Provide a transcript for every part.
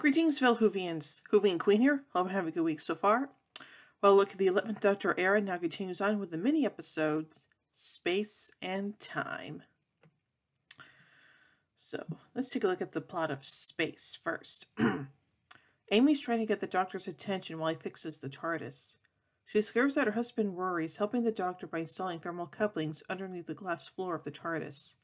Greetings, fellow Whovians. Whovian Queen here. Hope I'm having a good week so far. Well, look, the 11th Doctor era now continues on with the mini-episodes, Space and Time. So, let's take a look at the plot of Space first. Amy's trying to get the Doctor's attention while he fixes the TARDIS. She discovers that her husband Rory is helping the Doctor by installing thermal couplings underneath the glass floor of the TARDIS.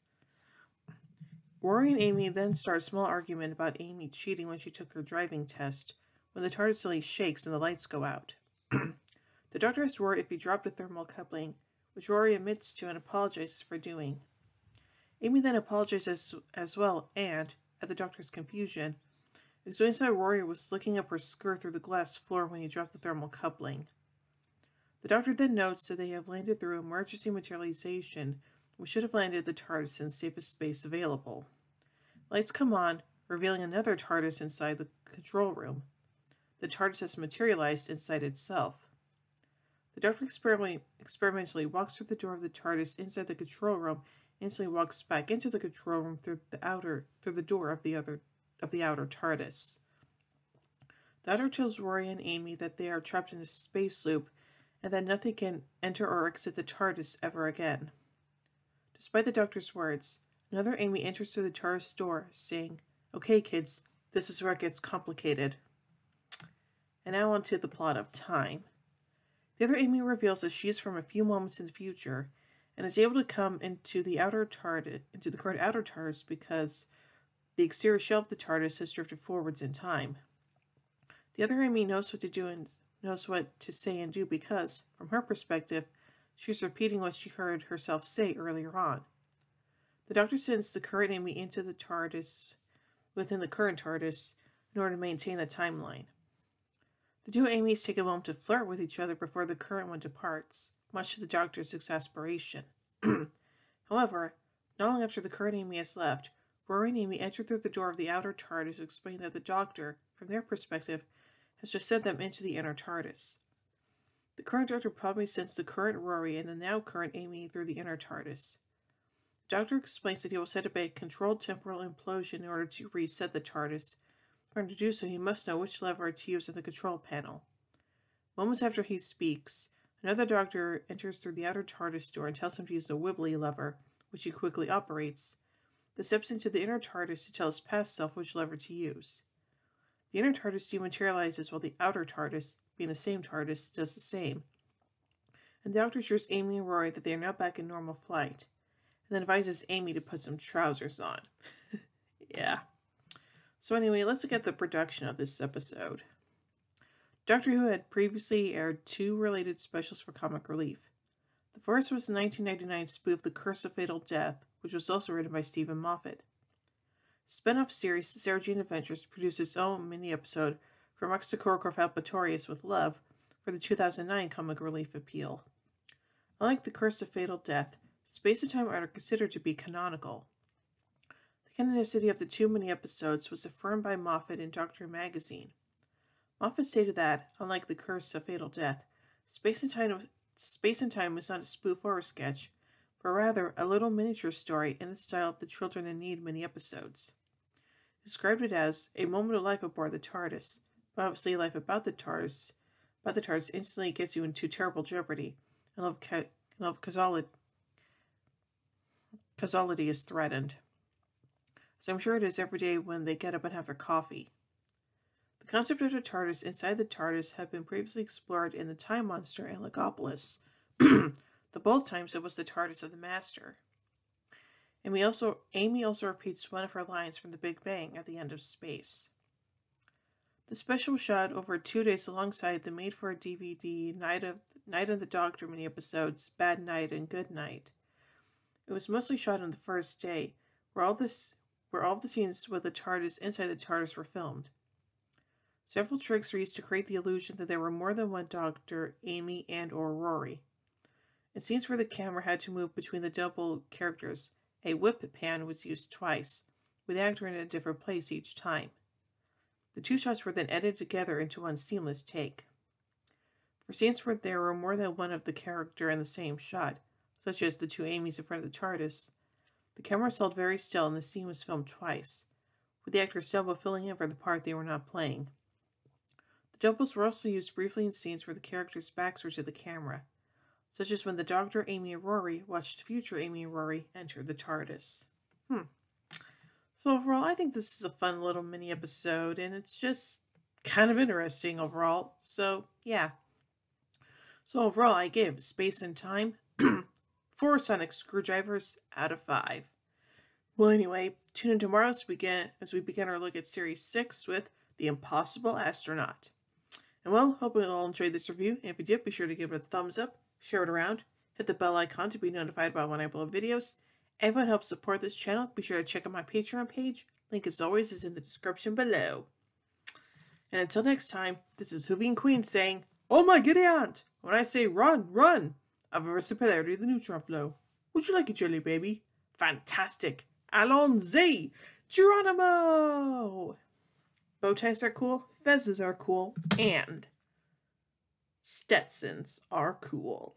Rory and Amy then start a small argument about Amy cheating when she took her driving test, when the TARDIS suddenly shakes and the lights go out. The Doctor asks Rory if he dropped a thermal coupling, which Rory admits to and apologizes for doing. Amy then apologizes as well and, at the Doctor's confusion, explains that Rory was looking up her skirt through the glass floor when he dropped the thermal coupling. The Doctor then notes that they have landed through emergency materialization, which should have landed the TARDIS in safest space available. Lights come on, revealing another TARDIS inside the control room. The TARDIS has materialized inside itself. The Doctor experimentally walks through the door of the TARDIS inside the control room, and instantly walks back into the control room through the door of the outer TARDIS. The Doctor tells Rory and Amy that they are trapped in a space loop, and that nothing can enter or exit the TARDIS ever again. Despite the Doctor's words, another Amy enters through the TARDIS door, saying, "Okay, kids, this is where it gets complicated." And now on to the plot of Time. The other Amy reveals that she is from a few moments in the future, and is able to come into the current outer TARDIS because the exterior shell of the TARDIS has drifted forwards in time. The other Amy knows what to do and knows what to say and do because, from her perspective, she's repeating what she heard herself say earlier on. The Doctor sends the current Amy into the TARDIS within the current TARDIS in order to maintain the timeline. The two Amys take a moment to flirt with each other before the current one departs, much to the Doctor's exasperation. However, not long after the current Amy has left, Rory and Amy enter through the door of the outer TARDIS, explaining that the Doctor, from their perspective, has just sent them into the inner TARDIS. The current Doctor probably sends the current Rory and the now current Amy through the inner TARDIS. The Doctor explains that he will set up a controlled temporal implosion in order to reset the TARDIS. In order to do so, he must know which lever to use in the control panel. Moments after he speaks, another Doctor enters through the outer TARDIS door and tells him to use the wibbly lever, which he quickly operates. Then steps into the inner TARDIS to tell his past self which lever to use. The inner TARDIS dematerializes while the outer TARDIS, being the same TARDIS, does the same. And the Doctor assures Amy and Rory that they are now back in normal flight, and then advises Amy to put some trousers on. Yeah. So anyway, let's look at the production of this episode. Doctor Who had previously aired two related specials for Comic Relief. The first was the 1999 spoof The Curse of Fatal Death, which was also written by Stephen Moffat. Spin-off series Sarah Jane Adventures produced its own mini-episode from Oxychloroquine Alpatorius with Love for the 2009 Comic Relief appeal. Unlike The Curse of Fatal Death, space and time are considered to be canonical. The canonicity of the two mini-episodes was affirmed by Moffat in Doctor Who magazine. Moffat stated that, unlike The Curse of Fatal Death, Space and Time was not a spoof or a sketch, but rather a little miniature story in the style of the Children in Need mini-episodes. He described it as a moment of life aboard the TARDIS, but obviously life about the TARDIS instantly gets you into terrible jeopardy, and causality is threatened. As I'm sure it is every day when they get up and have their coffee. The concept of the TARDIS inside the TARDIS had been previously explored in The Time Monster and Legopolis, though both times it was the TARDIS of the Master. Amy also repeats one of her lines from The Big Bang at the end of Space. The special was shot over 2 days alongside the made-for-DVD Night of the Doctor mini-episodes Bad Night and Good Night. It was mostly shot on the first day, where all of the scenes with the TARDIS inside the TARDIS were filmed. Several tricks were used to create the illusion that there were more than one Doctor, Amy, and or Rory. In scenes where the camera had to move between the double characters, a whip pan was used twice, with the actor in a different place each time. The two shots were then edited together into one seamless take. For scenes where there were more than one of the character in the same shot, such as the two Amys in front of the TARDIS, the camera held very still and the scene was filmed twice, with the actors double filling in for the part they were not playing. The doubles were also used briefly in scenes where the characters' backs were to the camera, such as when the Doctor, Amy, and Rory watched future Amy and Rory enter the TARDIS. So overall, I think this is a fun little mini episode, and it's just kind of interesting overall. So, yeah. So overall, I give Space and Time 4 sonic screwdrivers out of 5. Well, anyway, tune in tomorrow as we begin our look at Series 6 with The Impossible Astronaut. And well, hope you all enjoyed this review. And if you did, be sure to give it a thumbs up, share it around, hit the bell icon to be notified about when I upload videos. And if you want to help support this channel, be sure to check out my Patreon page. Link, as always, is in the description below. And until next time, this is Hooving Queen saying, "Oh my giddy aunt! When I say run, run! Of a polarity of the neutron flow. Would you like a jelly, baby? Fantastic! Allons-y! Geronimo!" Bow ties are cool, fezzes are cool, and Stetsons are cool.